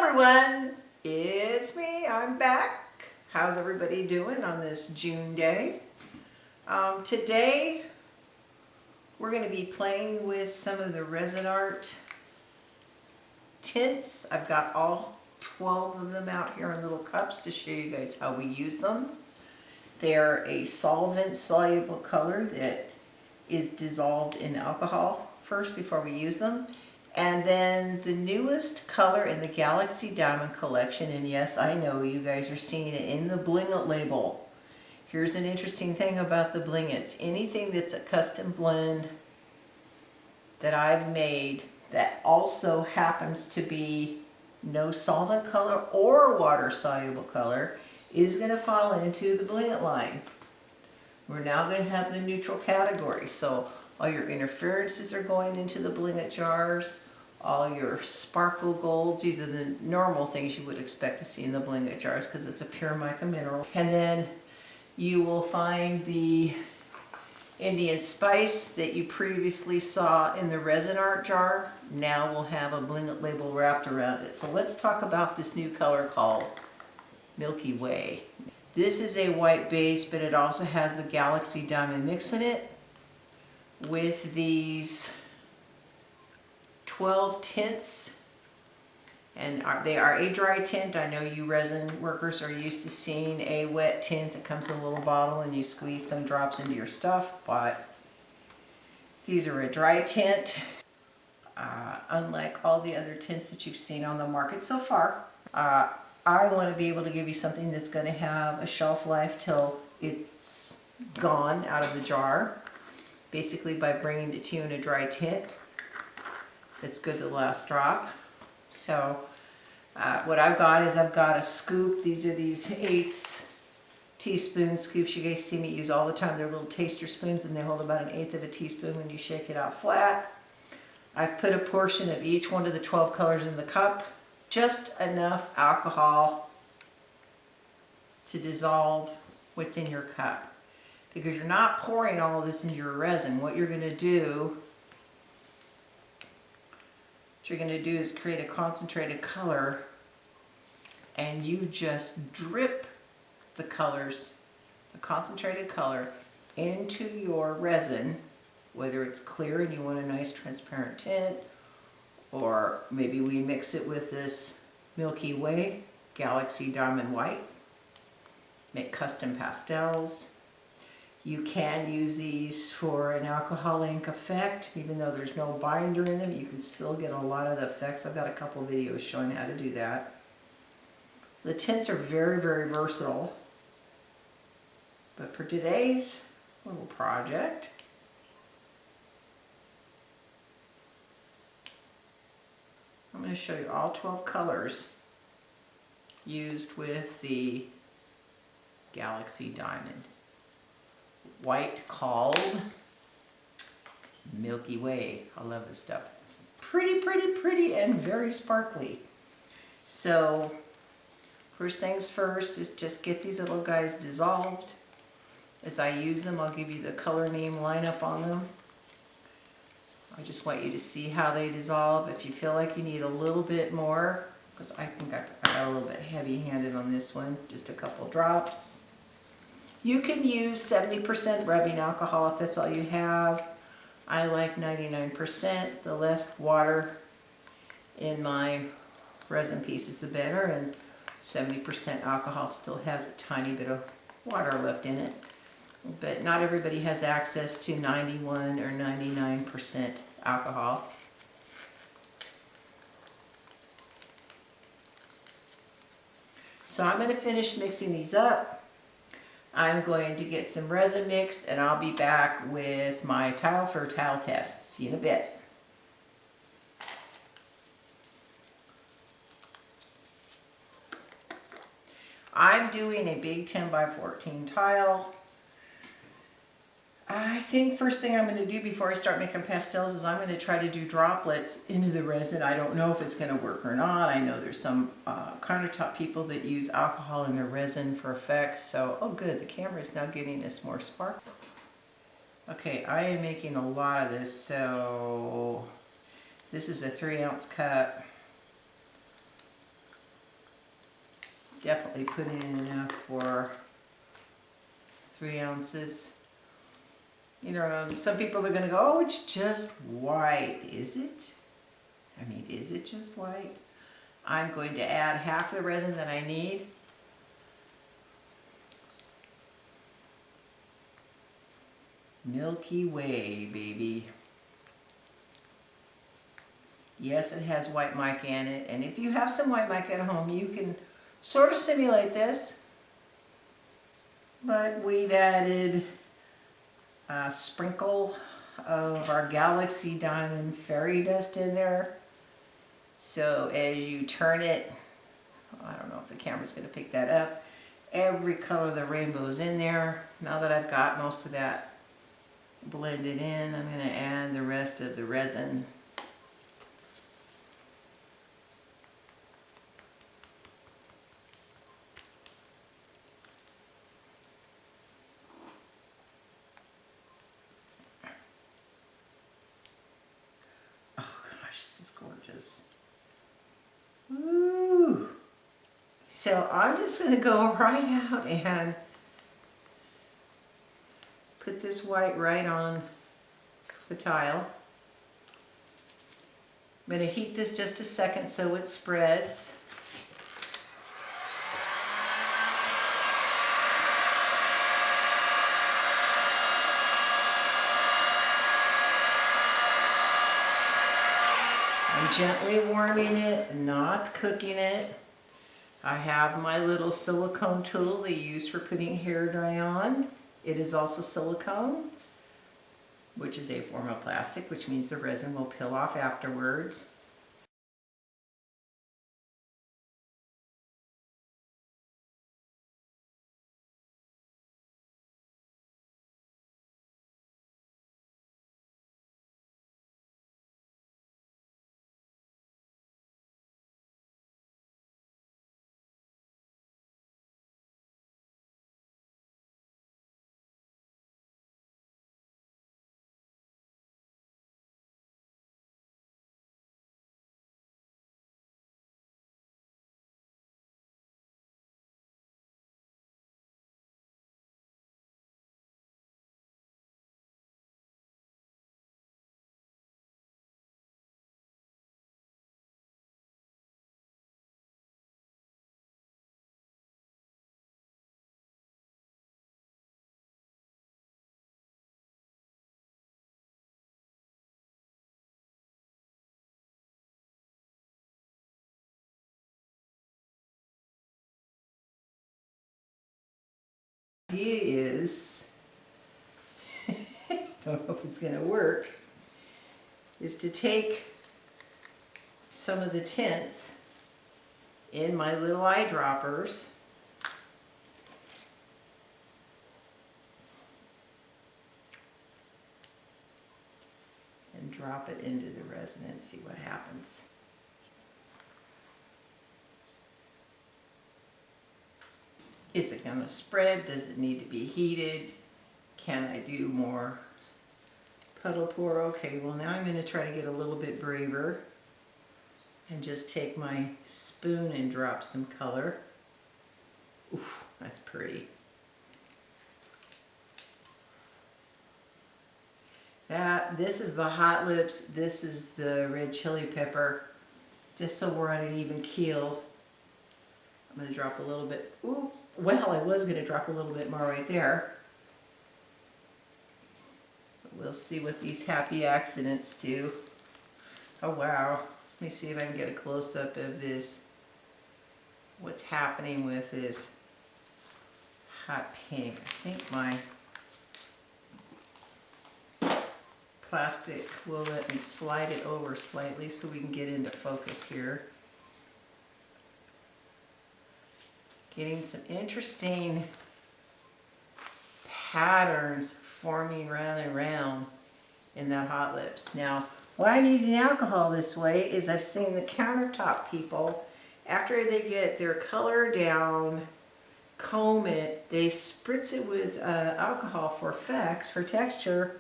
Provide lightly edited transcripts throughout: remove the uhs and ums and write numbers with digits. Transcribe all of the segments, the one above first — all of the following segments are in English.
everyone, it's me, I'm back. How's everybody doing on this June day? Today we're going to be playing with some of the resin art tints. I've got all 12 of them out here in little cups to show you guys how we use them. They're a solvent soluble color that is dissolved in alcohol first before we use them. And then the newest color in the Galaxy Diamond collection, and yes, I know you guys are seeing it in the Bling label. Here's an interesting thing about the Bling. It's anything that's a custom blend that I've made that also happens to be no solvent color or water soluble color is going to fall into the Bling line. We're now going to have the neutral category. So all your interferences are going into the Bling jars. All your sparkle golds, these are the normal things you would expect to see in the Bling jars because it's a pure mica mineral. And then you will find the Indian spice that you previously saw in the resin art jar. Now we'll have a Bling label wrapped around it. So let's talk about this new color called Milky Way. This is a white base, but it also has the Galaxy Diamond mix in it with these 12 tints, and they are a dry tint. I know you resin workers are used to seeing a wet tint that comes in a little bottle and you squeeze some drops into your stuff, but these are a dry tint. Unlike all the other tints that you've seen on the market so far, I want to be able to give you something that's going to have a shelf life till it's gone out of the jar, basically by bringing it to you in a dry tint. It's good to the last drop. So what I've got is I've got a scoop. These are these 1/8 teaspoon scoops you guys see me use all the time. They're little taster spoons and they hold about 1/8 of a teaspoon when you shake it out flat. I've put a portion of each one of the 12 colors in the cup. Just enough alcohol to dissolve what's in your cup. Because you're not pouring all of this into your resin. What you're going to do is create a concentrated color, and you just drip the colors, the concentrated color, into your resin, whether it's clear and you want a nice transparent tint, or maybe we mix it with this Milky Way Galaxy Diamond White, make custom pastels. You can use these for an alcohol ink effect. Even though there's no binder in them, you can still get a lot of the effects. I've got a couple of videos showing how to do that. So the tints are very, very versatile. But for today's little project, I'm going to show you all 12 colors used with the Galaxy Diamond White called Milky Way. I love this stuff. It's pretty, pretty, pretty and very sparkly. So first things first is just get these little guys dissolved. As I use them, I'll give you the color name lineup on them. I just want you to see how they dissolve. If you feel like you need a little bit more, because I think I got a little bit heavy-handed on this one, just a couple drops. You can use 70% rubbing alcohol if that's all you have. I like 99%. The less water in my resin pieces, the better, and 70% alcohol still has a tiny bit of water left in it. But not everybody has access to 91 or 99% alcohol. So I'm going to finish mixing these up. I'm going to get some resin mix and I'll be back with my tile for tile test. See you in a bit. I'm doing a big 10 by 14 tile. I think first thing I'm going to do before I start making pastels is I'm going to try to do droplets into the resin. I don't know if it's going to work or not. I know there's some countertop people that use alcohol in their resin for effects. So, oh good, the camera is now getting us more sparkle. Okay, I am making a lot of this, so this is a 3-ounce cup. definitely putting in enough for 3 ounces. You know, some people are gonna go, oh, it's just white. Is it? I mean, is it just white? I'm going to add half the resin that I need. Milky Way, baby. Yes, it has white mica in it, and if you have some white mica at home, you can sort of simulate this. But we've added a sprinkle of our Galaxy Diamond Fairy Dust in there. So as you turn it, I don't know if the camera's going to pick that up, every color of the rainbow is in there. Now that I've got most of that blended in, I'm going to add the rest of the resin. This is gorgeous. Ooh. So I'm just going to go right out and put this white right on the tile. I'm going to heat this just a second so it spreads. I'm gently warming it, not cooking it. I have my little silicone tool they use for putting hair dye on. It is also silicone, which is a form of plastic, which means the resin will peel off afterwards. The idea is, don't know if it's going to work, is to take some of the tints in my little eyedroppers and drop it into the resin and see what happens. Is it going to spread? Does it need to be heated? Can I do more puddle pour? Okay, well now I'm going to try to get a little bit braver and just take my spoon and drop some color. Oof, that's pretty. This is the hot lips, this is the red chili pepper, just so we're on an even keel. I'm going to drop a little bit. Ooh, well, I was going to drop a little bit more right there. But we'll see what these happy accidents do. Oh wow. Let me see if I can get a close-up of this. What's happening with this hot pink. I think my plastic will let me slide it over slightly so we can get into focus here. Getting some interesting patterns forming round and round in that hot lips. Now, why I'm using alcohol this way is I've seen the countertop people, after they get their color down, comb it, they spritz it with alcohol for effects, for texture,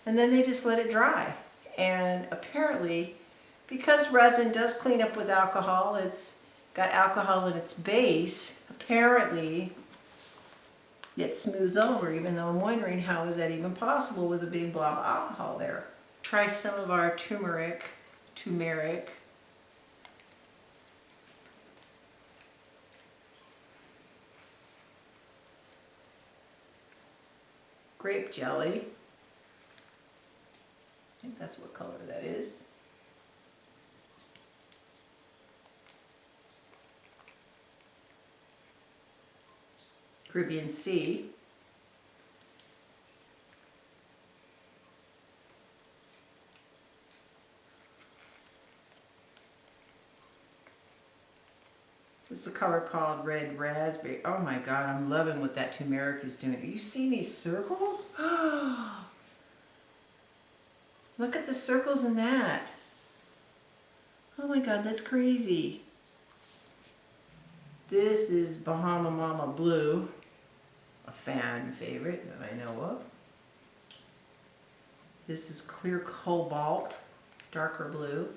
and then they just let it dry. And apparently, because resin does clean up with alcohol, it's got alcohol in its base, apparently it smooths over, even though I'm wondering how is that even possible with a big blob of alcohol there. Try some of our turmeric. Grape jelly. I think that's what color that is. Caribbean Sea. This is a color called Red Raspberry. Oh my God, I'm loving what that turmeric is doing. You see these circles? Look at the circles in that. Oh my God, that's crazy. This is Bahama Mama Blue, a fan favorite that I know of. This is Clear Cobalt, darker blue.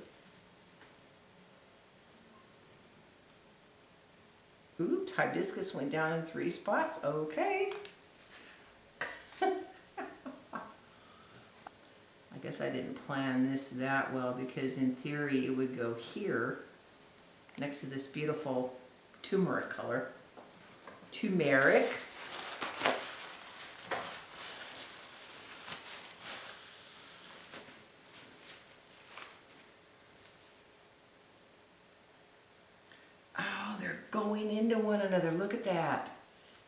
Oops, hibiscus went down in 3 spots. Okay. I guess I didn't plan this that well because in theory it would go here next to this beautiful turmeric color. Turmeric. Oh, they're going into one another. Look at that.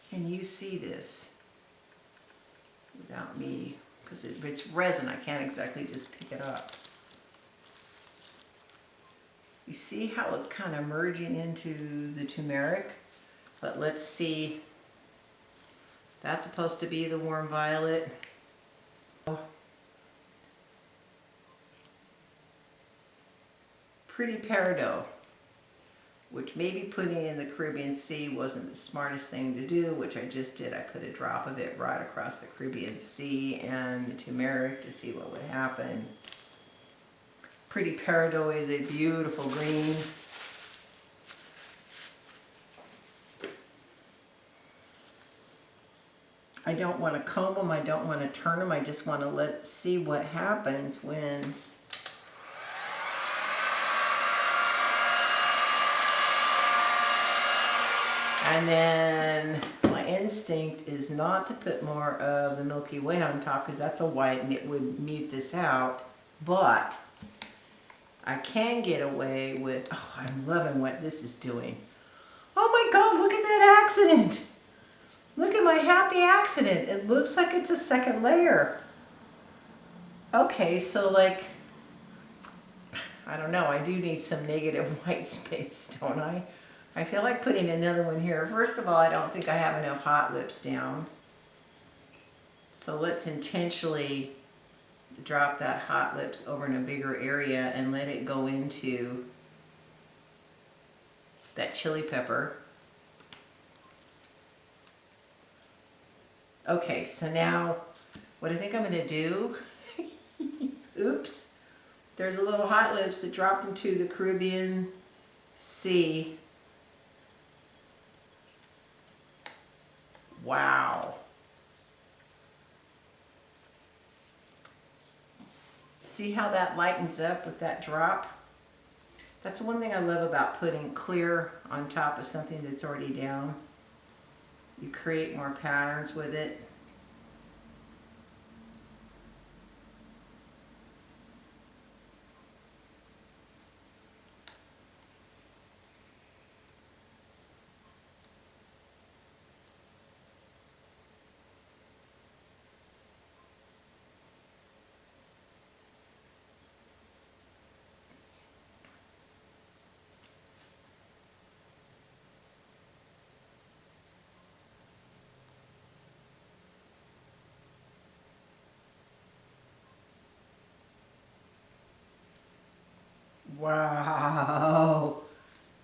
Can you see this? Without me, because it's resin, I can't exactly just pick it up. You see how it's kind of merging into the turmeric? But let's see. That's supposed to be the warm violet. Pretty peridot, which maybe putting in the Caribbean Sea wasn't the smartest thing to do, which I just did. I put a drop of it right across the Caribbean Sea and the turmeric to see what would happen. Pretty peridot is a beautiful green. I don't want to comb them, I don't want to turn them, I just want to see what happens when and then my instinct is not to put more of the Milky Way on top because that's a white and it would mute this out, but I can get away with, oh, I'm loving what this is doing. Oh my God, look at that accident. Look at my happy accident. It looks like it's a second layer. Okay, so like, I don't know, I do need some negative white space, don't I? I feel like putting another one here. First of all, I don't think I have enough hot lips down. So let's intentionally drop that hot lips over in a bigger area and let it go into that chili pepper. Okay, so now what I think I'm gonna do, oops, there's a little hot lips that drop into the Caribbean Sea. Wow. See how that lightens up with that drop? That's one thing I love about putting clear on top of something that's already down. You create more patterns with it. Wow,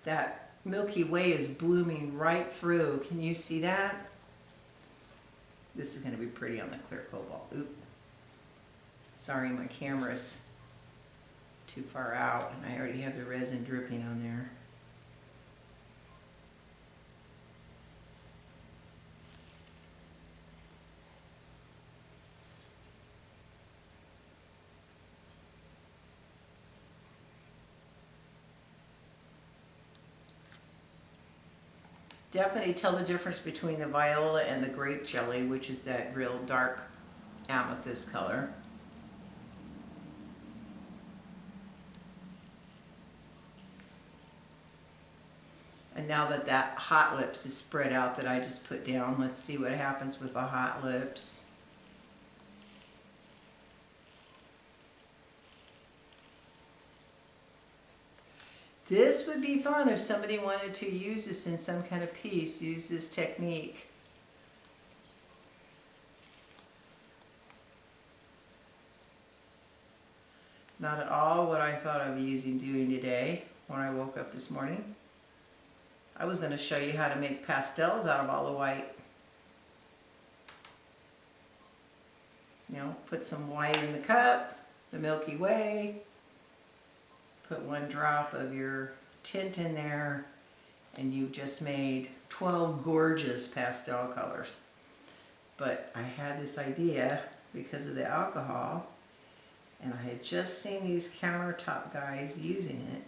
that Milky Way is blooming right through. Can you see that? This is going to be pretty on the clear cobalt. Oop. Sorry, my camera's too far out and I already have the resin dripping on there. Definitely tell the difference between the viola and the grape jelly, which is that real dark amethyst color. And now that that hot lips is spread out that I just put down, let's see what happens with the hot lips. This would be fun if somebody wanted to use this in some kind of piece, use this technique. Not at all what I thought of doing today when I woke up this morning. I was going to show you how to make pastels out of all the white. You know, put some white in the cup, the Milky Way, put 1 drop of your tint in there, and you've just made 12 gorgeous pastel colors. But I had this idea because of the alcohol, and I had just seen these countertop guys using it.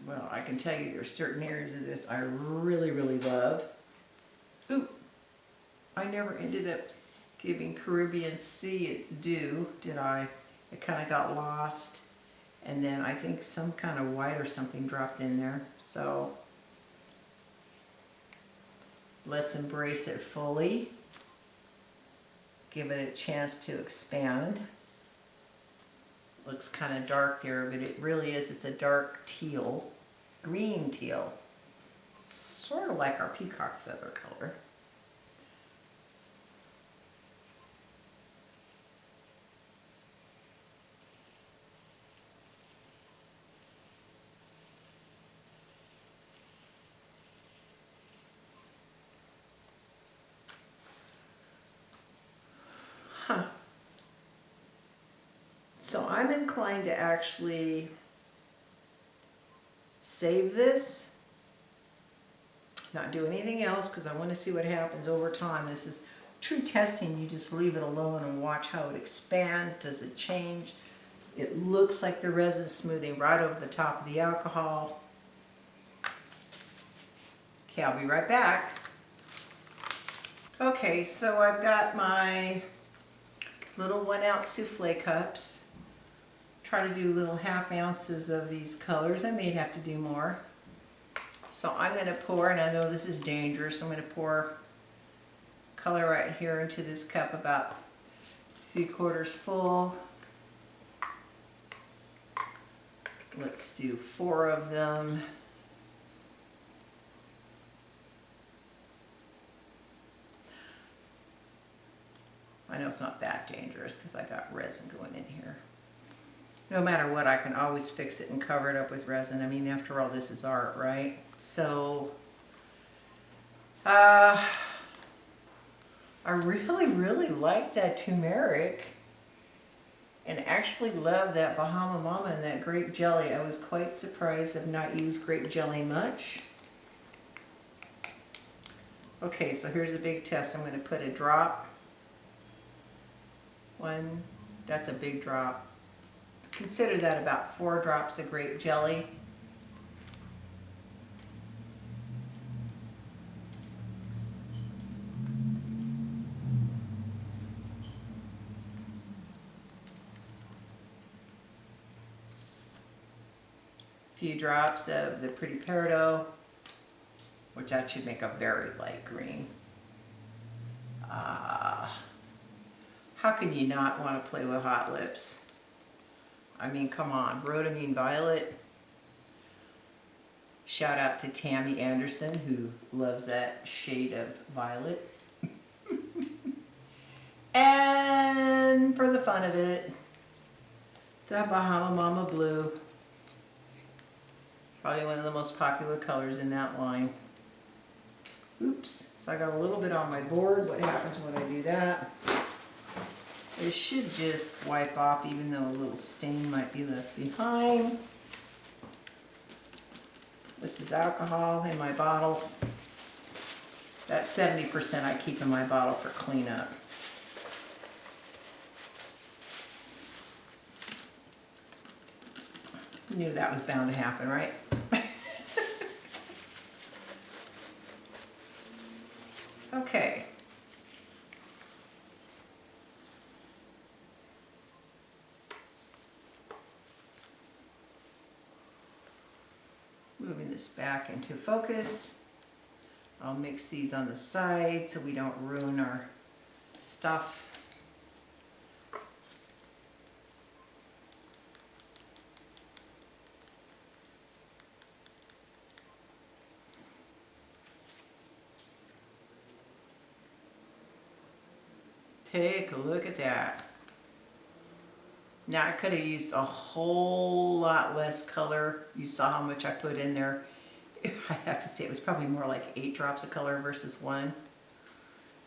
Well, I can tell you there's certain areas of this I really, really love. Ooh, I never ended up giving Caribbean Sea its due, did I? It kind of got lost. And then I think some kind of white or something dropped in there. So let's embrace it fully. Give it a chance to expand. Looks kind of dark there, but it really is. It's a dark teal, green teal. Sort of like our peacock feather color. Huh. So I'm inclined to actually save this, not do anything else, because I want to see what happens over time. This is true testing. You just leave it alone and watch how it expands. Does it change? It looks like the resin smoothing right over the top of the alcohol. Okay, I'll be right back. Okay, so I've got my little 1 ounce souffle cups. Try to do little 1/2 ounces of these colors. I may have to do more. So I'm going to pour, and I know this is dangerous, I'm going to pour color right here into this cup about 3/4 full. Let's do 4 of them. I know it's not that dangerous because I got resin going in here. No matter what, I can always fix it and cover it up with resin. I mean, after all, this is art, right? So, I really, really like that turmeric, and actually love that Bahama Mama and that grape jelly. I was quite surprised I've not used grape jelly much. Okay, so here's a big test. I'm going to put a drop. 1, that's a big drop. Consider that about 4 drops of grape jelly. A few drops of the Pretty Peridot, which that should make a very light green. How can you not want to play with hot lips? I mean, come on, Rhodamine Violet. Shout out to Tammy Anderson, who loves that shade of violet. And for the fun of it, the Bahama Mama Blue. Probably one of the most popular colors in that line. Oops, so I got a little bit on my board. What happens when I do that? It should just wipe off, even though a little stain might be left behind. This is alcohol in my bottle. That 70% I keep in my bottle for cleanup. Knew that was bound to happen, right? Okay. Moving this back into focus. I'll mix these on the side so we don't ruin our stuff. Take a look at that. Now I could have used a whole lot less color. You saw how much I put in there. I have to say it was probably more like 8 drops of color versus 1.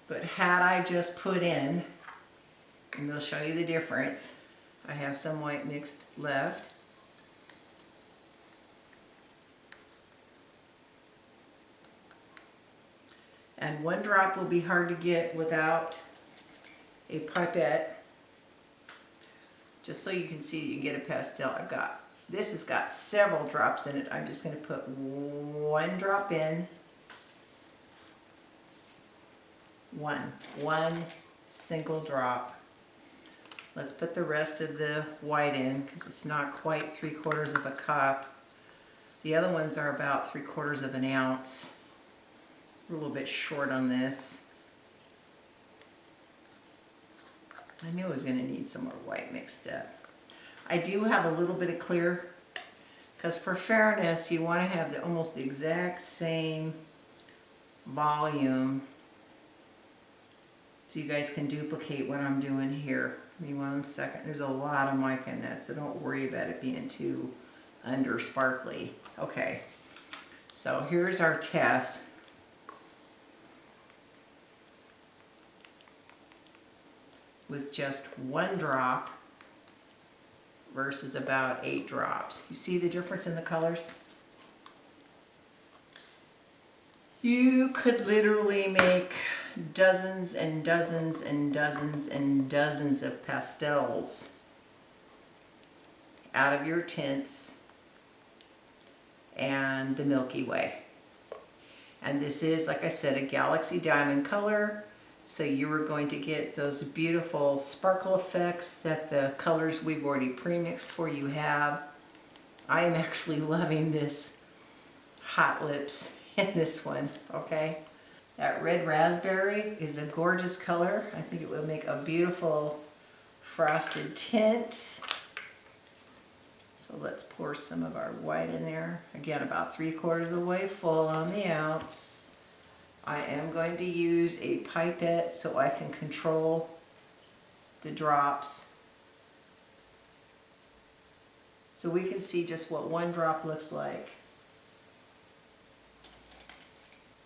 But had I just put in, and they'll show you the difference, I have some white mixed left. And 1 drop will be hard to get without a pipette. Just so you can see you get a pastel. This has got several drops in it. I'm just going to put 1 drop in. One single drop. Let's put the rest of the white in because it's not quite 3/4 of a cup. The other ones are about 3/4 of an ounce. We're a little bit short on this. I knew I was going to need some more white mixed up. I do have a little bit of clear because for fairness you want to have almost the exact same volume so you guys can duplicate what I'm doing here. Give me 1 second. There's a lot of mic in that, so don't worry about it being too under sparkly. Okay, so here's our test. With just 1 drop versus about 8 drops. You see the difference in the colors? You could literally make dozens and dozens and dozens and dozens of pastels out of your tints and the Milky Way. And this is, like I said, a galaxy diamond color. So you are going to get those beautiful sparkle effects that the colors we've already pre-mixed for you have. I am actually loving this Hot Lips in this one, okay? That red raspberry is a gorgeous color. I think it will make a beautiful frosted tint. So let's pour some of our white in there. Again, about 3/4 of the way full on the ounce. I am going to use a pipette so I can control the drops. So we can see just what 1 drop looks like.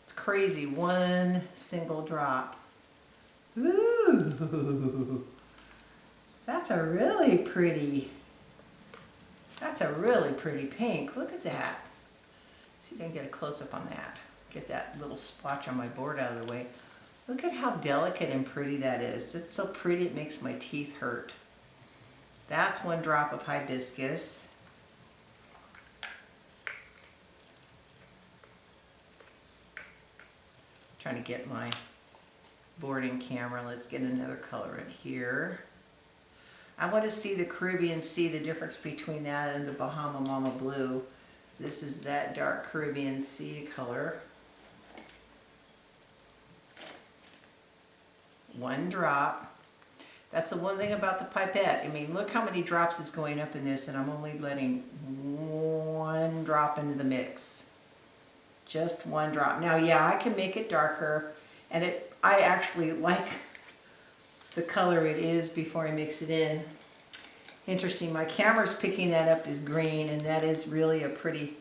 It's crazy, 1 single drop. Ooh, that's a really pretty pink. Look at that. See if I can get a close-up on that. Get that little splotch on my board out of the way. Look at how delicate and pretty that is. It's so pretty it makes my teeth hurt. That's 1 drop of hibiscus. Trying to get my boarding camera. Let's get another color in here. I want to see the Caribbean Sea, the difference between that and the Bahama Mama Blue. This is that dark Caribbean Sea color. 1 drop. That's the one thing about the pipette. I mean, look how many drops is going up in this, and I'm only letting 1 drop into the mix. Just 1 drop. Now, yeah, I can make it darker, and I actually like the color it is before I mix it in. Interesting, my camera's picking that up as green, and that is really a pretty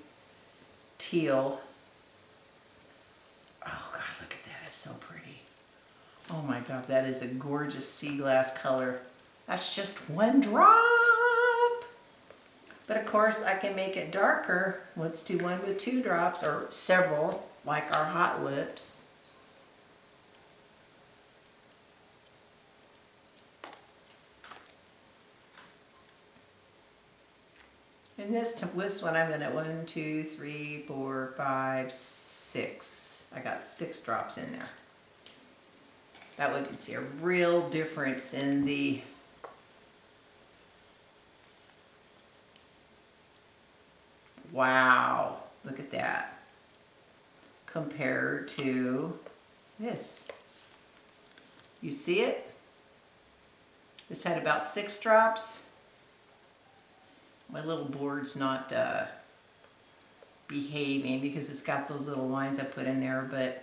teal. Oh God, look at that, it's so pretty. Oh my God, that is a gorgeous sea glass color. That's just 1 drop. But of course, I can make it darker. Let's do 1 with 2 drops, or several, like our Hot Lips. In this one, I'm gonna 1, 2, 3, 4, 5, 6. I got 6 drops in there. That way you can see a real difference in the wow, look at that compared to this. You see it? This had about 6 drops. My little board's not behaving because it's got those little lines I put in there, but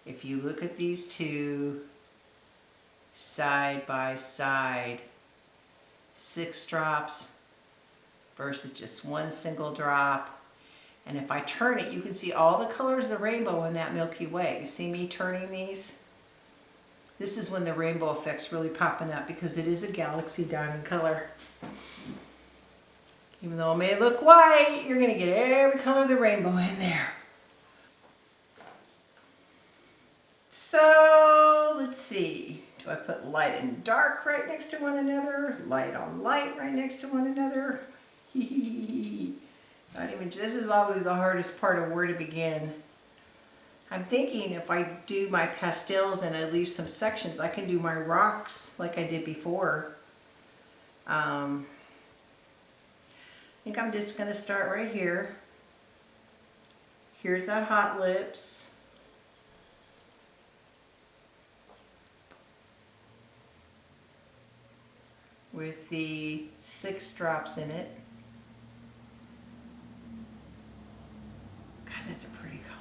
if you look at these two side by side, 6 drops versus just 1 single drop. And if I turn it, you can see all the colors of the rainbow in that Milky Way. You see me turning these? This is when the rainbow effect's really popping up because it is a galaxy diamond color. Even though it may look white, you're going to get every color of the rainbow in there. So, let's see. Do I put light and dark right next to one another? Light on light right next to one another? Not even, this is always the hardest part of where to begin. I'm thinking if I do my pastels and I leave some sections, I can do my rocks like I did before. I think I'm just going to start right here. Here's that hot lips. With the 6 drops in it. God, that's a pretty color.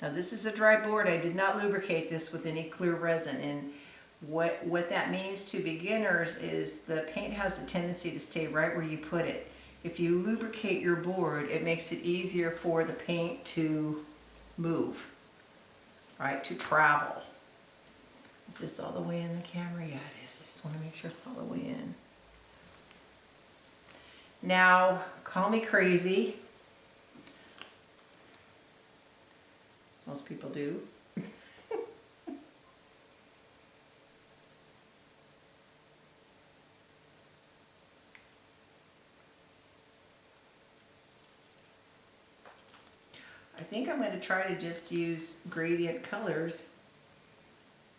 Now this is a dry board. I did not lubricate this with any clear resin, and what that means to beginners is the paint has a tendency to stay right where you put it. If you lubricate your board, it makes it easier for the paint to move, right, to travel. Is this all the way in the camera? Yeah, it is. I just want to make sure it's all the way in. Now, call me crazy. Most people do. I think I'm going to try to just use gradient colors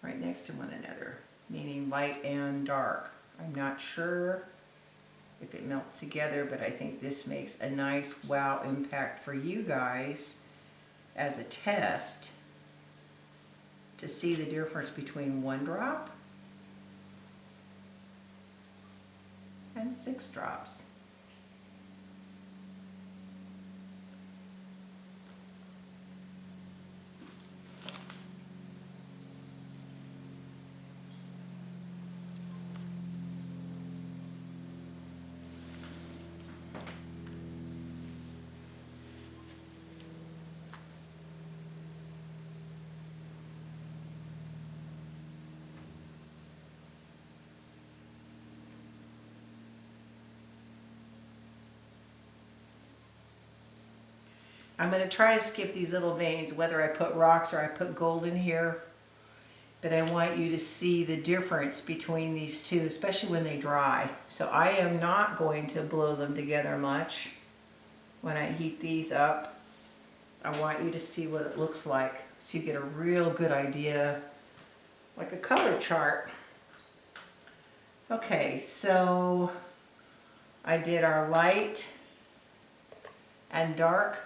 right next to one another, meaning light and dark. I'm not sure if it melts together, but I think this makes a nice wow impact for you guys as a test to see the difference between 1 drop and 6 drops. I'm going to try to skip these little veins, whether I put rocks or I put gold in here. But I want you to see the difference between these two, especially when they dry. So I am not going to blow them together much when I heat these up. I want you to see what it looks like so you get a real good idea, like a color chart. Okay, so I did our light and dark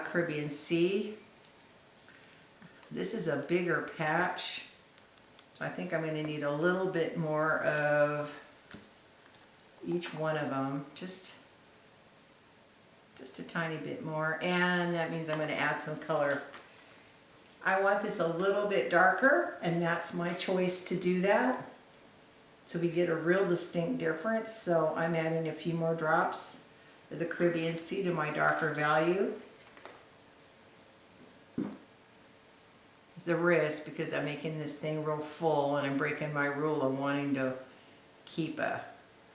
Caribbean Sea. This is a bigger patch, so I think I'm going to need a little bit more of each one of them, just a tiny bit more, and that means I'm going to add some color. I want this a little bit darker, and that's my choice to do that, so we get a real distinct difference. So I'm adding a few more drops of the Caribbean Sea to my darker value. It's a risk because I'm making this thing real full and I'm breaking my rule of wanting to keep a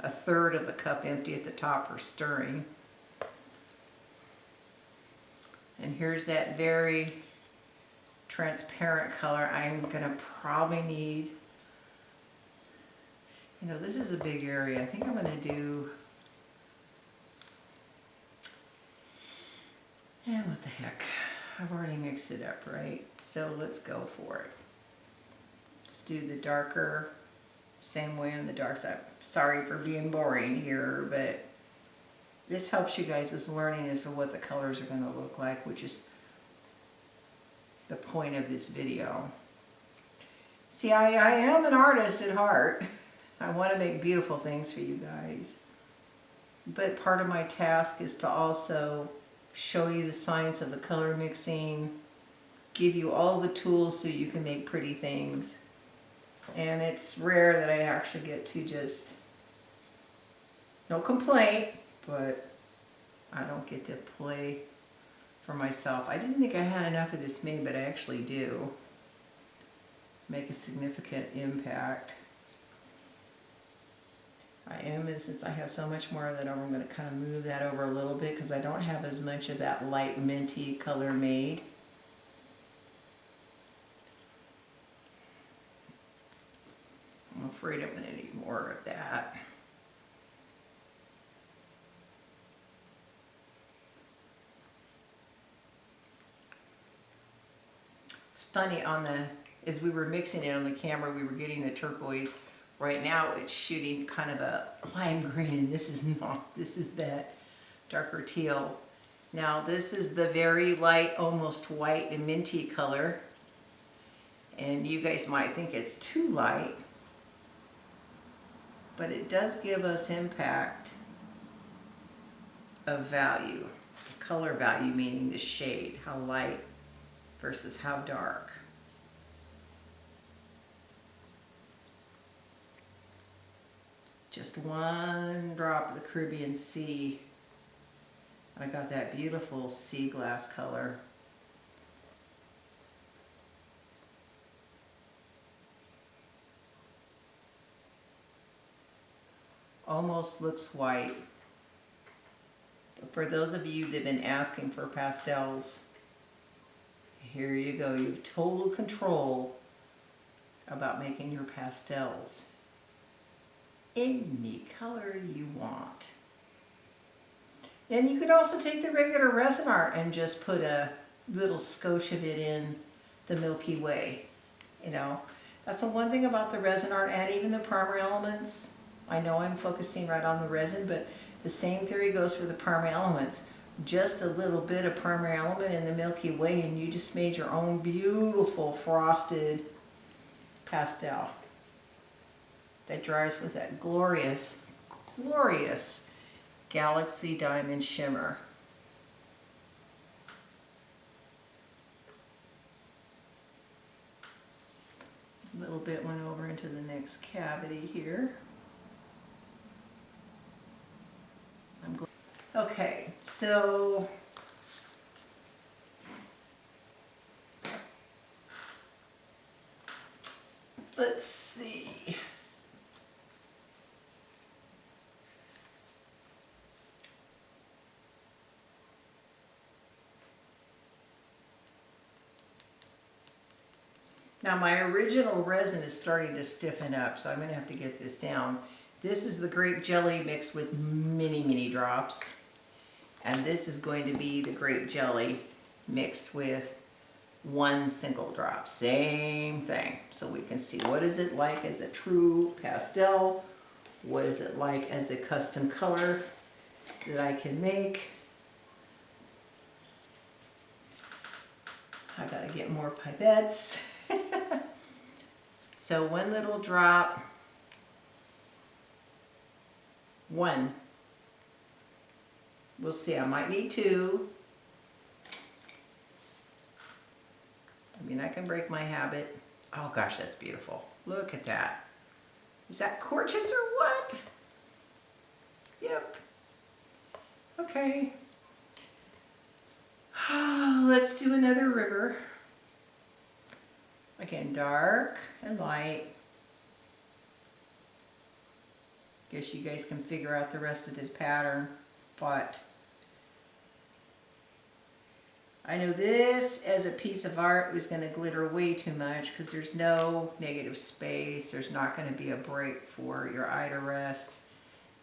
third of the cup empty at the top for stirring. And here's that very transparent color. I'm gonna probably need, you know, this is a big area. I think I'm gonna do, and what the heck, I've already mixed it up, right? So let's go for it. Let's do the darker, same way on the dark side. Sorry for being boring here, but this helps you guys as learning as to what the colors are gonna look like, which is the point of this video. See, I am an artist at heart. I want to make beautiful things for you guys. But part of my task is to also show you the science of the color mixing, give you all the tools so you can make pretty things. And it's rare that I actually get to just, no complaint, but I don't get to play for myself. I didn't think I had enough of this made, but I actually do. Make a significant impact. I am, and since I have so much more of that over, I'm going to kind of move that over a little bit because I don't have as much of that light minty color made. I'm afraid I'm going to need more of that. It's funny, as we were mixing it on the camera, we were getting the turquoise. Right now it's shooting kind of a lime green, and this is not. This is that darker teal. Now this is the very light, almost white and minty color. And you guys might think it's too light, but it does give us impact of value. Color value meaning the shade, how light versus how dark. Just one drop of the Caribbean Sea. I got that beautiful sea glass color. Almost looks white. But for those of you that have been asking for pastels, here you go. You have total control about making your pastels any color you want. And you could also take the regular resin art and just put a little skosh of it in the Milky Way. You know, that's the one thing about the resin art and even the primer elements. I know I'm focusing right on the resin, but the same theory goes for the primer elements. Just a little bit of primer element in the Milky Way and you just made your own beautiful frosted pastel that dries with that glorious, glorious Galaxy Diamond Shimmer. A little bit went over into the next cavity here. Okay, so let's see. Now my original resin is starting to stiffen up, so I'm going to have to get this down. This is the grape jelly mixed with many, many drops. And this is going to be the grape jelly mixed with one single drop. Same thing. So we can see what is it like as a true pastel. What is it like as a custom color that I can make. I gotta get more pipettes. So one little drop. One. We'll see, I might need two. I mean, I can break my habit. Oh gosh, that's beautiful. Look at that. Is that gorgeous or what? Yep. Okay. Let's do another river. Again, dark and light. Guess you guys can figure out the rest of this pattern, but I know this as a piece of art was going to glitter way too much because there's no negative space. There's not going to be a break for your eye to rest.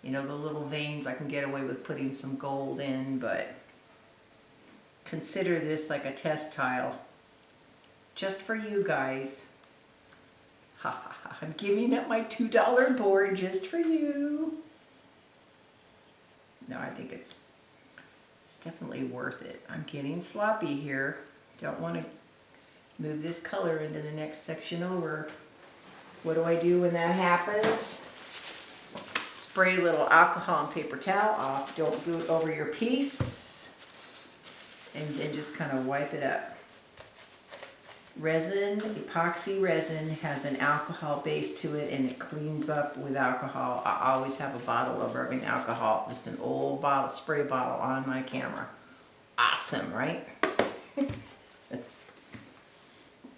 You know, the little veins I can get away with putting some gold in, but consider this like a test tile. Just for you guys. Ha ha ha. I'm giving up my $2 board just for you. No, I think it's definitely worth it. I'm getting sloppy here. Don't want to move this color into the next section over. What do I do when that happens? Spray a little alcohol and paper towel off. Don't do it over your piece. And then just kind of wipe it up. Resin, epoxy resin, has an alcohol base to it and it cleans up with alcohol. I always have a bottle of rubbing alcohol, just an old bottle, spray bottle on my camera. Awesome, right?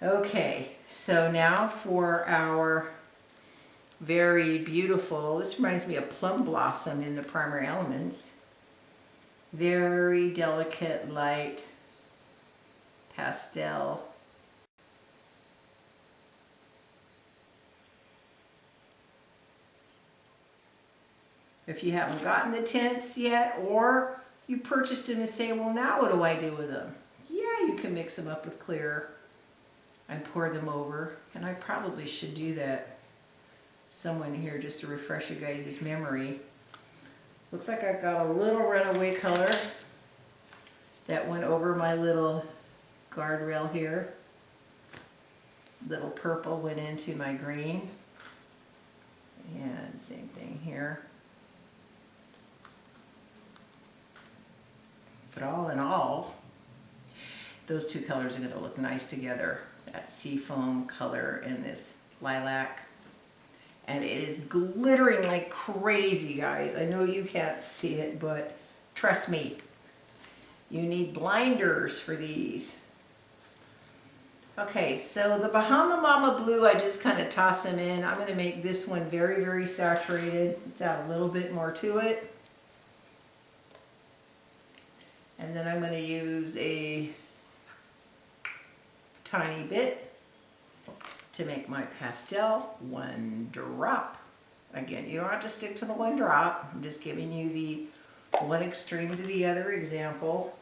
Okay, so now for our very beautiful, this reminds me of plum blossom in the Primary Elements. Very delicate, light pastel. If you haven't gotten the tints yet, or you purchased them and say, well, now what do I do with them? Yeah, you can mix them up with clear and pour them over. And I probably should do that somewhere in here just to refresh you guys' memory. Looks like I've got a little runaway color that went over my little guardrail here. Little purple went into my green. And same thing here. But all in all, those two colors are going to look nice together. That seafoam color and this lilac. And it is glittering like crazy, guys. I know you can't see it, but trust me, you need blinders for these. Okay, so the Bahama Mama Blue, I just kind of toss them in. I'm going to make this one very, very saturated. Let's add a little bit more to it. And then I'm going to use a tiny bit to make my pastel. 1 drop. Again, you don't have to stick to the 1 drop. I'm just giving you the one extreme to the other example.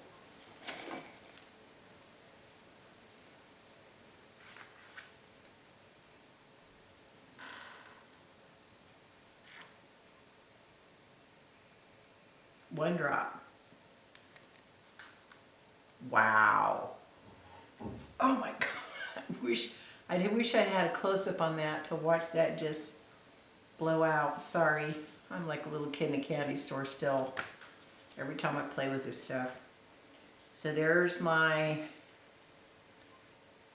One drop. Wow. Oh my God. I wish I had a close-up on that to watch that just blow out. Sorry. I'm like a little kid in a candy store still. Every time I play with this stuff. So there's my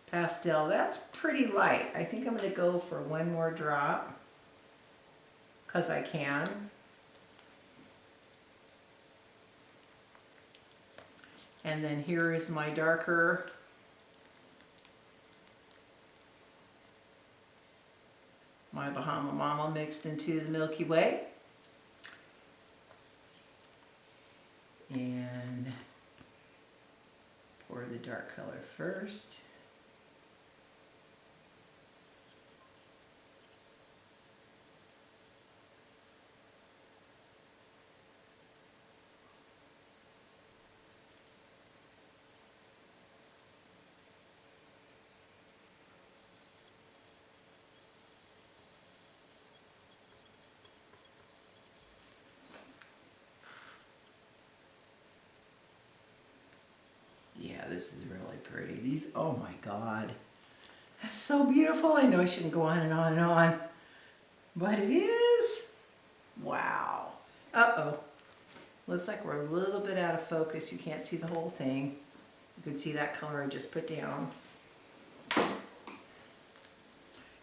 pastel. That's pretty light. I think I'm going to go for 1 more drop. Because I can. And then here is my darker my Bahama Mama mixed into the Milky Way. And pour the dark color first. Yeah, this is really pretty. These, oh my God. That's so beautiful. I know I shouldn't go on and on and on, but it is. Wow. Uh-oh. Looks like we're a little bit out of focus. You can't see the whole thing. You can see that color I just put down.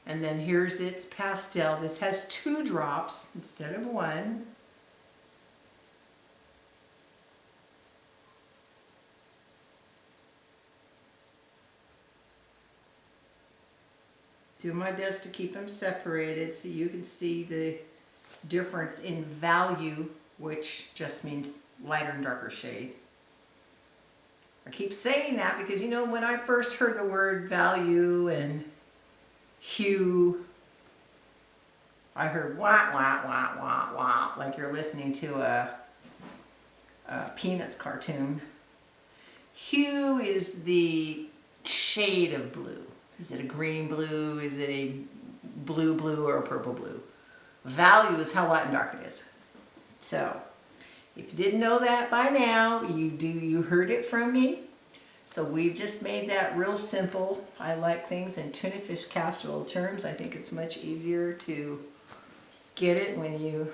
And then here's its pastel. This has 2 drops instead of 1. Do my best to keep them separated so you can see the difference in value, which just means lighter and darker shade. I keep saying that because, you know, when I first heard the word value and hue, I heard wah, wah, wah, wah, wah, like you're listening to a Peanuts cartoon. Hue is the shade of blue. Is it a green blue? Is it a blue blue or a purple blue? Value is how light and dark it is. So, if you didn't know that by now, you heard it from me. So we've just made that real simple. I like things in tuna fish casserole terms. I think it's much easier to get it when you,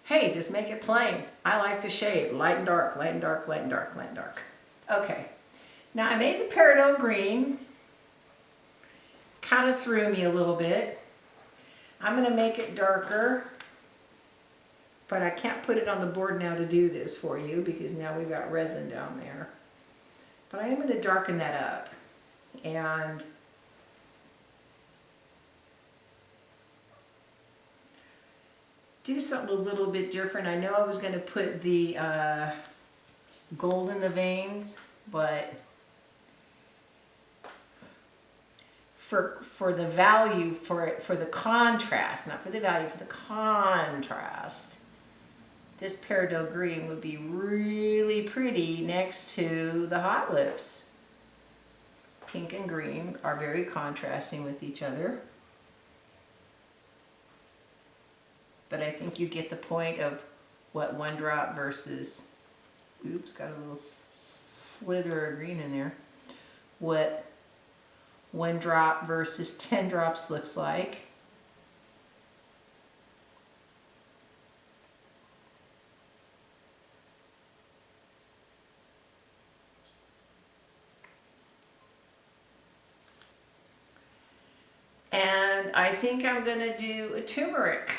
hey, just make it plain. I like the shade, light and dark, light and dark, light and dark, light and dark. Okay, now I made the peridot green. Kind of threw me a little bit. I'm gonna make it darker, but I can't put it on the board now to do this for you because now we've got resin down there. But I am going to darken that up and do something a little bit different. I know I was going to put the gold in the veins, but for the value, for the contrast, not for the value, for the contrast, this peridot green would be really pretty next to the hot lips. Pink and green are very contrasting with each other. But I think you get the point of what one drop versus, oops, got a little slither of green in there. What one drop versus 10 drops looks like. And I think I'm going to do a turmeric,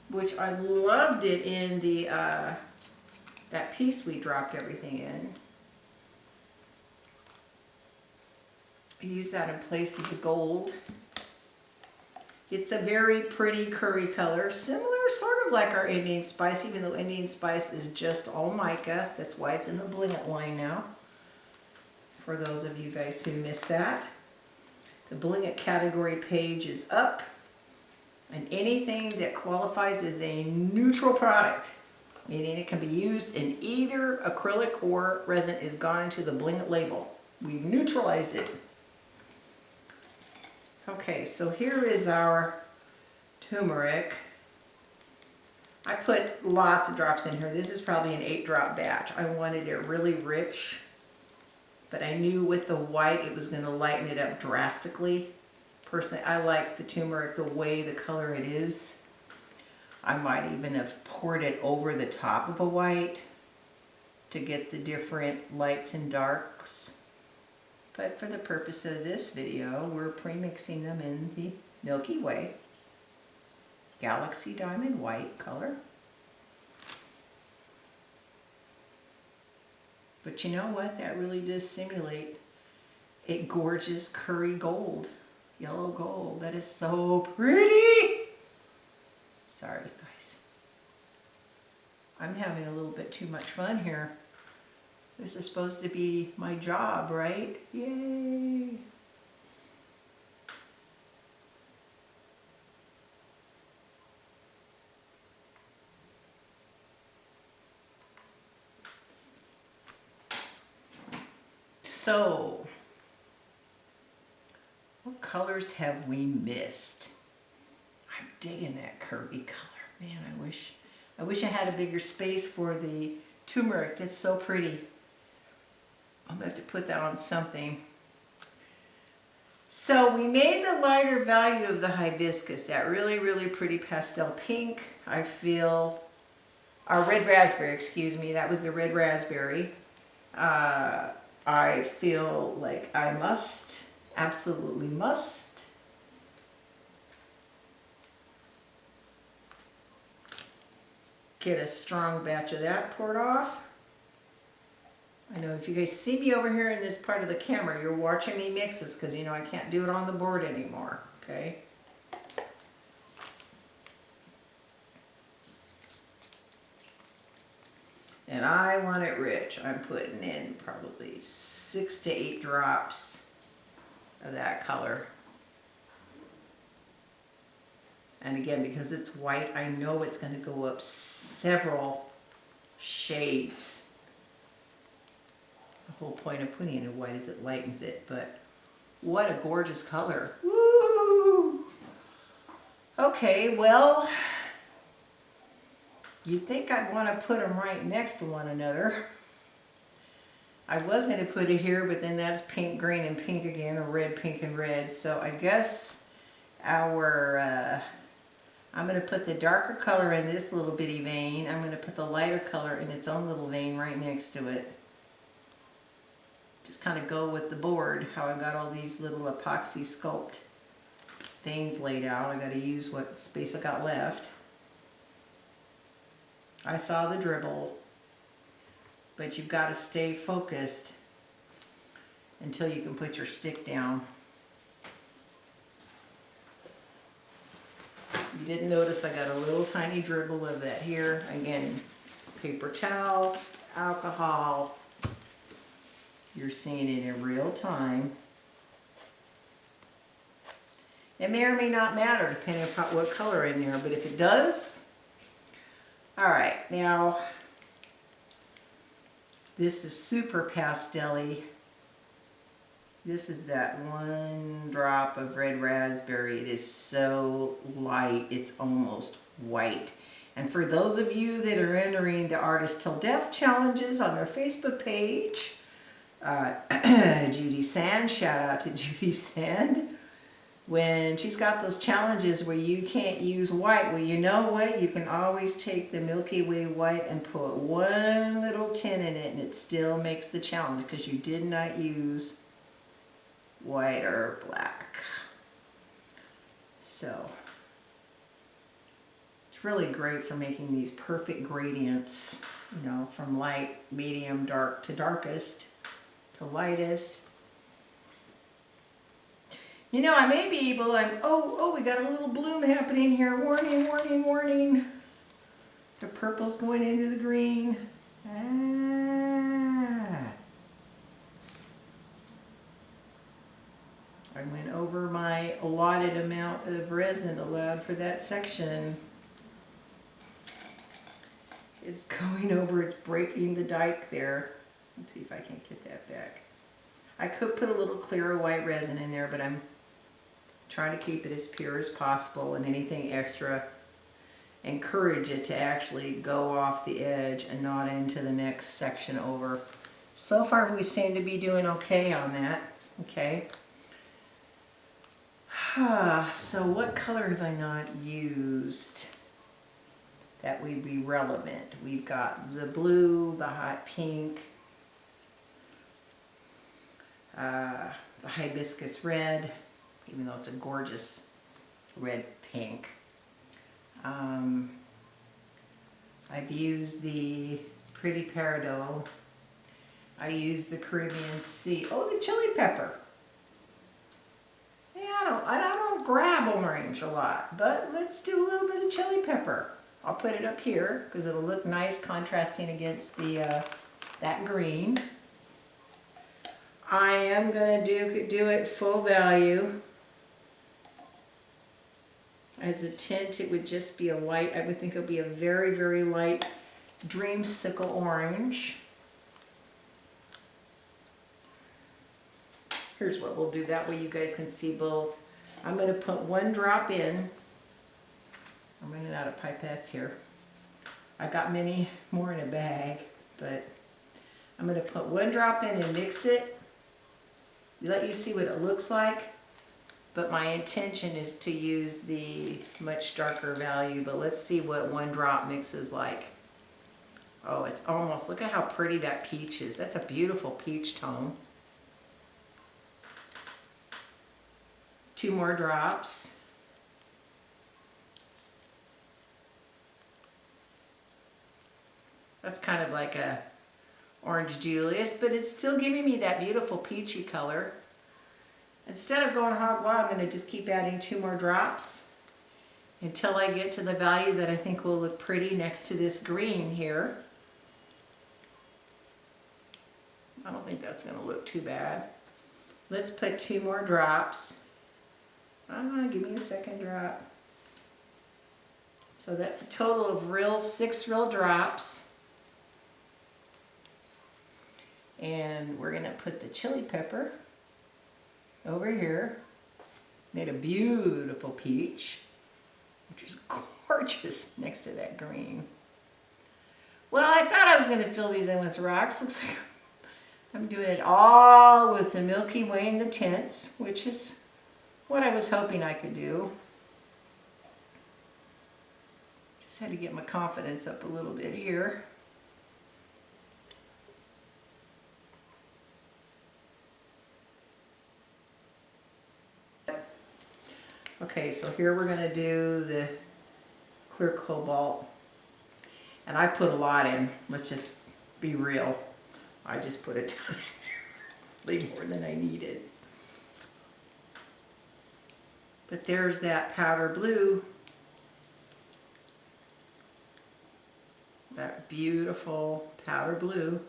which I loved it in the that piece we dropped everything in. I use that in place of the gold. It's a very pretty curry color, similar sort of like our Indian spice, even though Indian spice is just all mica. That's why it's in the Bling line now, for those of you guys who missed that. The Bling category page is up, and anything that qualifies as a neutral product, meaning it can be used in either acrylic or resin, is gone into the Bling label. We've neutralized it. Okay, so here is our turmeric. I put lots of drops in here. This is probably an 8-drop batch. I wanted it really rich, but I knew with the white it was going to lighten it up drastically. Personally, I like the turmeric the way the color it is. I might even have poured it over the top of a white to get the different lights and darks. But for the purpose of this video, we're pre-mixing them in the Milky Way Galaxy Diamond White color. But you know what? That really does simulate a gorgeous curry gold, yellow gold. That is so pretty. Sorry, guys. I'm having a little bit too much fun here. This is supposed to be my job, right? Yay! So, what colors have we missed? I'm digging that curvy color. Man, I wish I had a bigger space for the turmeric. That's so pretty. I'm going to have to put that on something. So we made the lighter value of the hibiscus, that really, really pretty pastel pink. I feel, our red raspberry, excuse me, that was the red raspberry. I feel like I must, absolutely must, get a strong batch of that poured off. I know if you guys see me over here in this part of the camera, you're watching me mix this because you know I can't do it on the board anymore, okay? And I want it rich. I'm putting in probably 6 to 8 drops of that color. And again, because it's white, I know it's going to go up several shades. The whole point of putting it in white is it lightens it, but what a gorgeous color. Woo! Okay, well, you'd think I'd want to put them right next to one another. I was going to put it here, but then that's pink, green, and pink again, or red, pink, and red. So I guess our, I'm going to put the darker color in this little bitty vein. I'm going to put the lighter color in its own little vein right next to it. Just kind of go with the board, how I got all these little epoxy sculpt veins laid out. I got to use what space I got left. I saw the dribble, but you've got to stay focused until you can put your stick down. You didn't notice I got a little tiny dribble of that here. Again, paper towel, alcohol. You're seeing it in real time. It may or may not matter depending upon what color in there, but if it does, all right, now this is super pastel-y. This is that one drop of red raspberry. It is so light, it's almost white. And for those of you that are entering the Artist Till Death challenges on their Facebook page, Judy Sand, shout out to Judy Sand. When she's got those challenges where you can't use white, well, you know what? You can always take the Milky Way white and put one little tint in it and it still makes the challenge because you did not use white or black. So, it's really great for making these perfect gradients, you know, from light, medium, dark to darkest to lightest. You know, I may be able, oh, we got a little bloom happening here. Warning, warning, warning. The purple's going into the green. I went over my allotted amount of resin allowed for that section. It's going over, it's breaking the dike there. Let's see if I can get that back. I could put a little clearer white resin in there, but I'm trying to keep it as pure as possible, and anything extra, encourage it to actually go off the edge and not into the next section over. So far we seem to be doing okay on that. Okay. So what color have I not used that would be relevant? We've got the blue, the hot pink, the hibiscus red, even though it's a gorgeous red pink. I've used the pretty peridot. I used the Caribbean Sea. Oh, the chili pepper. Yeah, I don't grab orange a lot, but let's do a little bit of chili pepper. I'll put it up here because it'll look nice contrasting against the that green. I am going to do it full value. As a tint, it would just be a light, I would think it would be a very, very light dreamsicle orange. Here's what we'll do, that way you guys can see both. I'm going to put one drop in. I'm running out of pipettes here. I got many more in a bag, but I'm going to put one drop in and mix it. Let you see what it looks like. But my intention is to use the much darker value, but let's see what one drop mixes like. Oh, it's almost, look at how pretty that peach is. That's a beautiful peach tone. 2 more drops. That's kind of like a orange Julius, but it's still giving me that beautiful peachy color. Instead of going hog wild, I'm going to just keep adding 2 more drops until I get to the value that I think will look pretty next to this green here. that's gonna look too bad. Let's put 2 more drops. Give me a second drop. So that's a total of 6 real drops. And we're gonna put the chili pepper over here. Made a beautiful peach, which is gorgeous next to that green. Well, I thought I was gonna fill these in with rocks. Looks like I'm doing it all with the Milky Way and the tints, which is what I was hoping I could do. Just had to get my confidence up a little bit here. Okay, so here we're going to do the clear cobalt. And I put a lot in. Let's just be real. I just put a ton in there, way more than I needed. But there's that powder blue. That beautiful powder blue.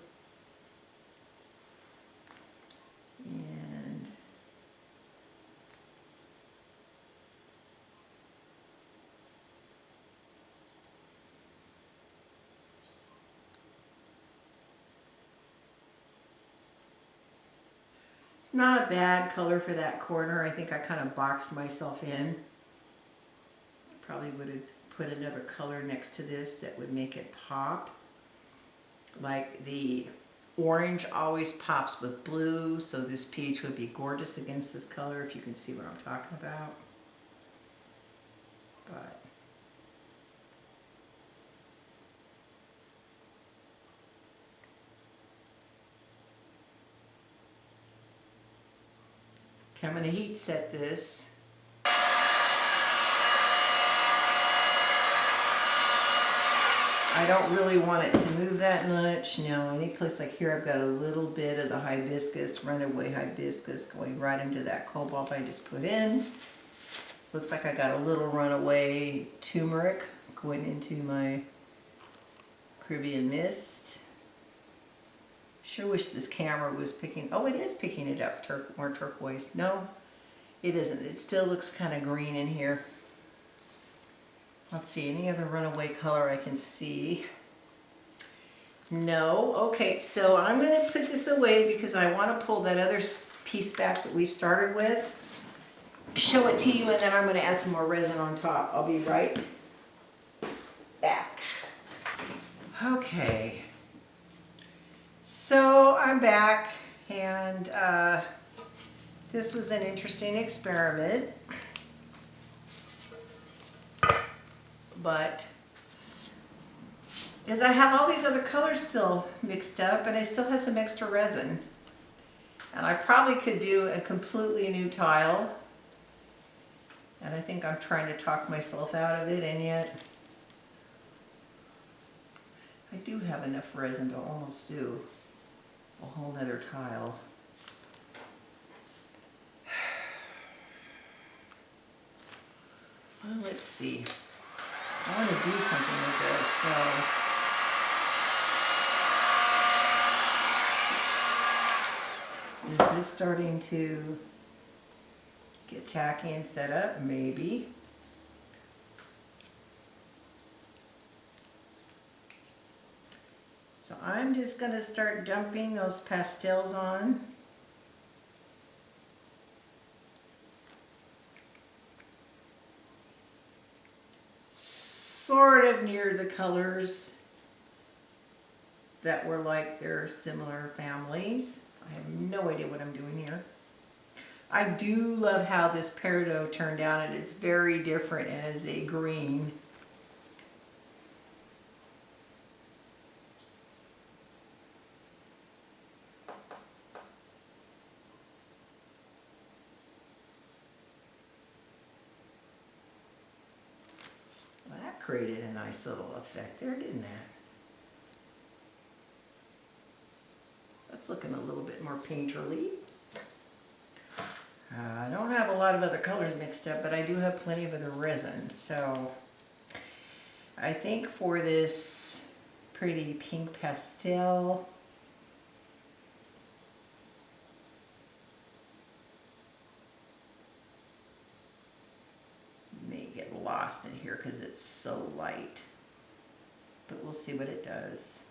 And it's not a bad color for that corner. I think I kind of boxed myself in. Probably would have put another color next to this that would make it pop. Like the orange always pops with blue, so this peach would be gorgeous against this color, if you can see what I'm talking about. But okay, I'm going to heat set this. I don't really want it to move that much. No, any place like here I've got a little bit of the hibiscus, runaway hibiscus going right into that cobalt I just put in. Looks like I got a little runaway turmeric going into my Caribbean mist. Sure wish this camera was picking, oh it is picking it up, more turquoise. No, it isn't. It still looks kind of green in here. Let's see, any other runaway color I can see? No. Okay, so I'm going to put this away because I want to pull that other piece back that we started with, show it to you, and then I'm going to add some more resin on top. I'll be right back. Okay, so I'm back, and this was an interesting experiment. But because I have all these other colors still mixed up and I still have some extra resin, and I probably could do a completely new tile, and I think I'm trying to talk myself out of it, and yet I do have enough resin to almost do a whole nother tile. Well, let's see. I want to do something with this, so is this starting to get tacky and set up? Maybe. So I'm just going to start dumping those pastels on. Sort of near the colors that were like their similar families. I have no idea what I'm doing here. I do love how this peridot turned out, and it's very different as a green. Created a nice little effect there, didn't that? That's looking a little bit more painterly. I don't have a lot of other colors mixed up, but I do have plenty of other resin. So I think for this pretty pink pastel, embossed in here because it's so light. But we'll see what it does.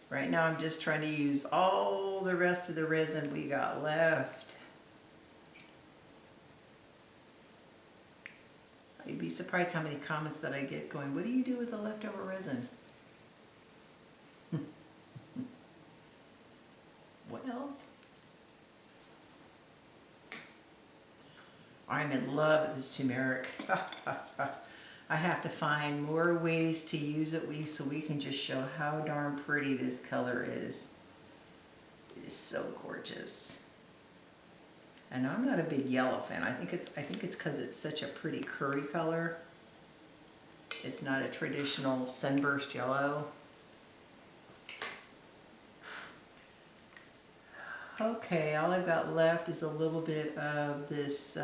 Right now I'm just trying to use all the rest of the resin we got left. You'd be surprised how many comments that I get going, what do you do with the leftover resin? Well, I'm in love with this turmeric. I have to find more ways to use it so we can just show how darn pretty this color is. It is so gorgeous. And I'm not a big yellow fan. I think it's because it's such a pretty curry color. It's not a traditional sunburst yellow. Okay, all I've got left is a little bit of this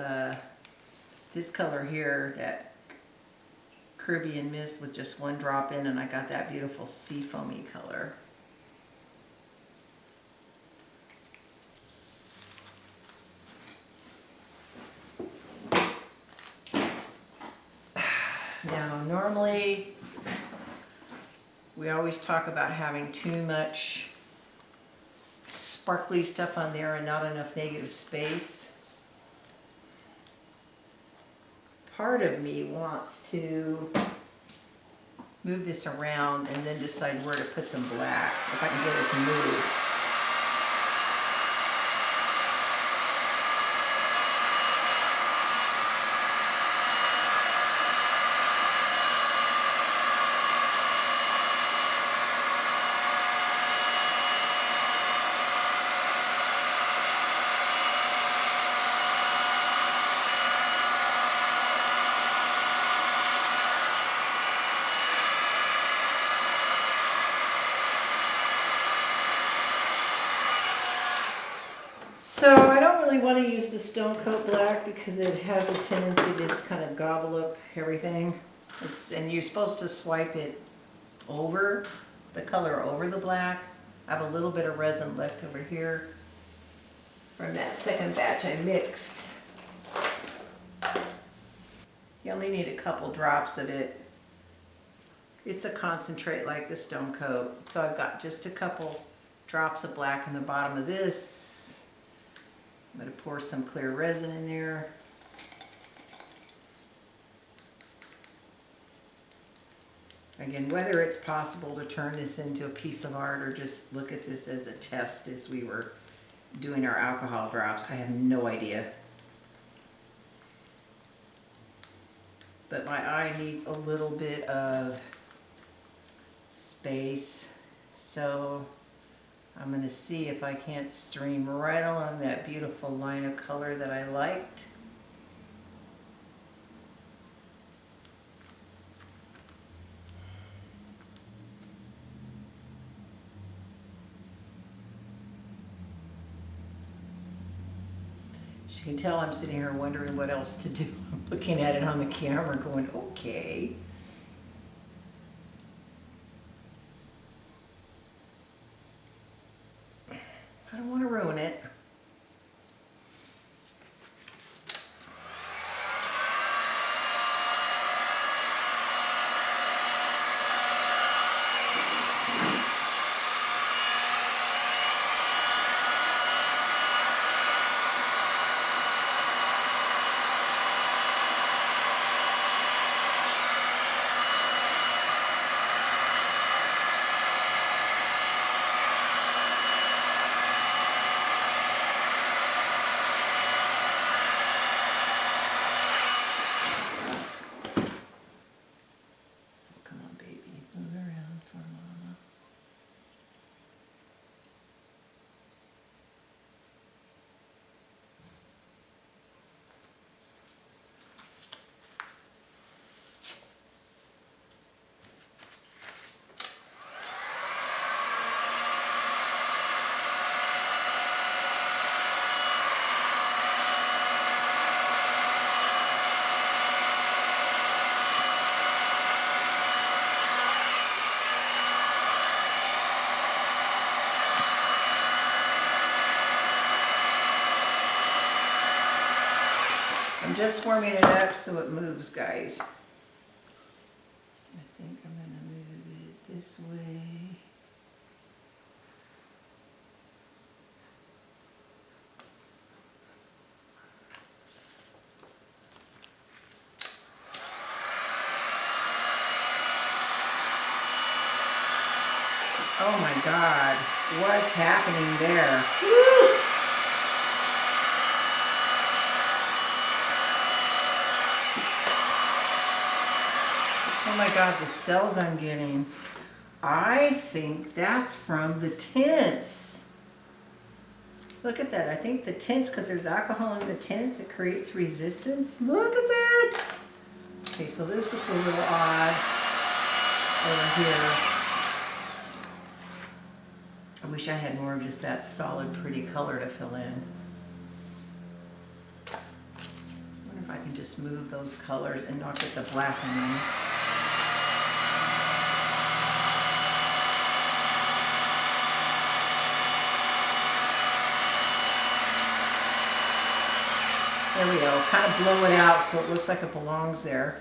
this color here, that Caribbean Mist, with just one drop in, and I got that beautiful sea foamy color. Now, normally, we always talk about having too much sparkly stuff on there and not enough negative space. Part of me wants to move this around and then decide where to put some black, if I can get it to move. So I don't really want to use the Stone Coat Black because it has a tendency to just kind of gobble up everything. And you're supposed to swipe it over, the color over the black. I have a little bit of resin left over here from that second batch I mixed. You only need a couple drops of it. It's a concentrate like the Stone Coat. So I've got just a couple drops of black in the bottom of this. I'm going to pour some clear resin in there. Again, whether it's possible to turn this into a piece of art or just look at this as a test as we were doing our alcohol drops, I have no idea. But my eye needs a little bit of space, so I'm going to see if I can't stream right along that beautiful line of color that I liked. As you can tell, I'm sitting here wondering what else to do. I'm looking at it on the camera going, okay. I don't want to ruin it. just warming it up so it moves, guys. I think I'm going to move it this way. Oh my God, what's happening there? Woo! Oh my God, the cells I'm getting. I think that's from the tints. Look at that. I think the tints, because there's alcohol in the tints, it creates resistance. Look at that. Okay, so this looks a little odd over here. I wish I had more of just that solid, pretty color to fill in. I wonder if I can just move those colors and not get the blackening. There we go. Kind of blow it out so it looks like it belongs there.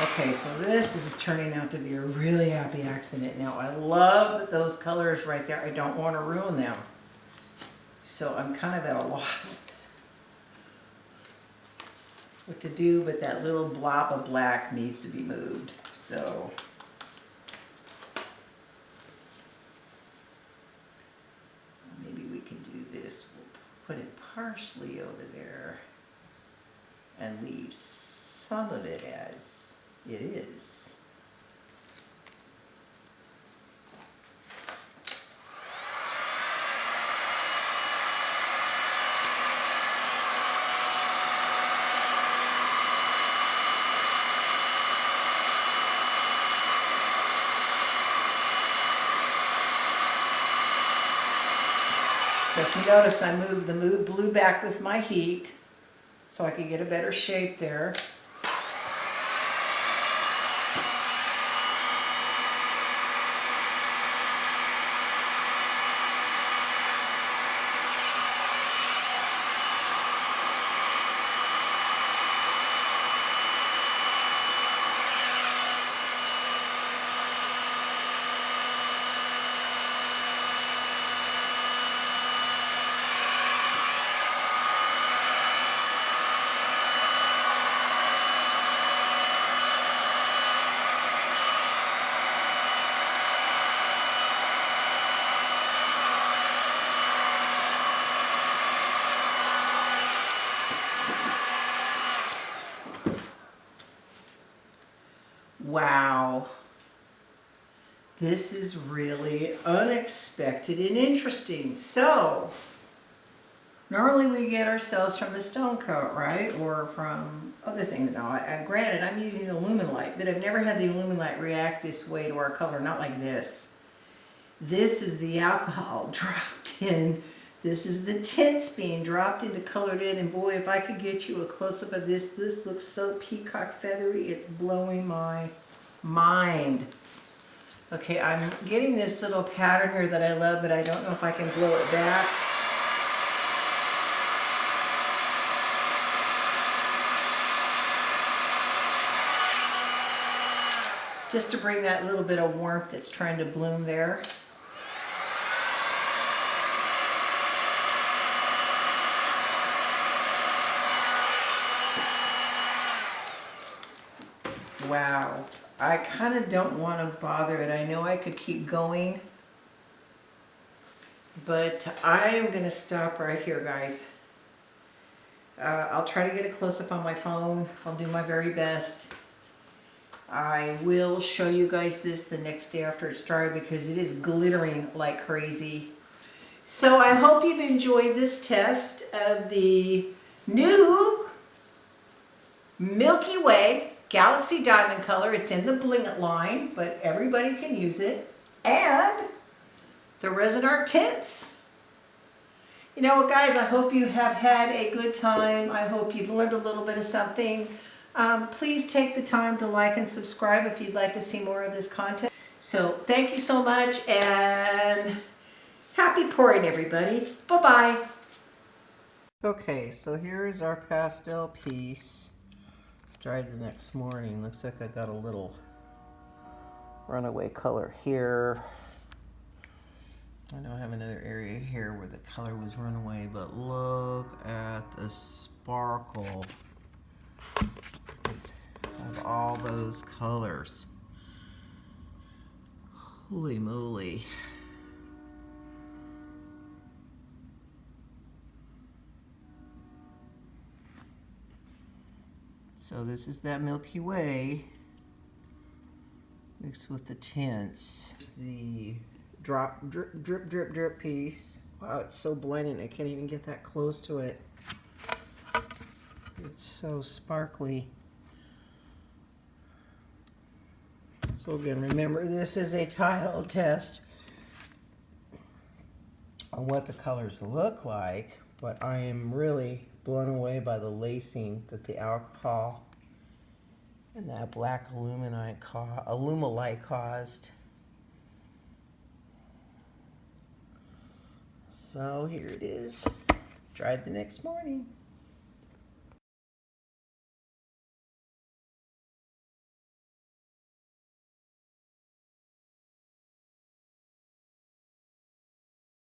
Okay, so this is turning out to be a really happy accident. Now, I love those colors right there. I don't want to ruin them. So I'm kind of at a loss what to do, but that little blob of black needs to be moved. So maybe we can do this. We'll put it partially over there and leave some of it as it is. So if you notice, I moved the blue back with my heat so I could get a better shape there. Wow, this is really unexpected and interesting. So, normally we get our cells from the stone coat, right? Or from other things. Now, granted, I'm using the Luminlight, but I've never had the Luminlight react this way to our color, not like this. This is the alcohol dropped in. This is the tints being dropped into colored in, and boy, if I could get you a close-up of this, this looks so peacock feathery, it's blowing my mind. Okay, I'm getting this little pattern here that I love, but I don't know if I can blow it back. Just to bring that little bit of warmth that's trying to bloom there. Wow, I kind of don't want to bother it. I know I could keep going, but I am going to stop right here, guys. I'll try to get a close-up on my phone. I'll do my very best. I will show you guys this the next day after it's dry because it is glittering like crazy. So I hope you've enjoyed this test of the new Milky Way Galaxy Diamond color. It's in the Bling line, but everybody can use it. And the Resin Art tints. You know what, guys? I hope you have had a good time. I hope you've learned a little bit of something. Please take the time to like and subscribe if you'd like to see more of this content. So thank you so much, and happy pouring, everybody. Bye-bye. Okay, so here is our pastel piece. Dried the next morning. Looks like I got a little runaway color here. I know I have another area here where the color was runaway, but look at the sparkle of all those colors. Holy moly. So this is that Milky Way mixed with the tints. The drop, drip, drip, drip, drip piece. Wow, it's so blending. I can't even get that close to it. It's so sparkly. So again, remember, this is a tile test on what the colors look like, but I am really blown away by the lacing that the alcohol and that black alumilite caused. So here it is, dried the next morning.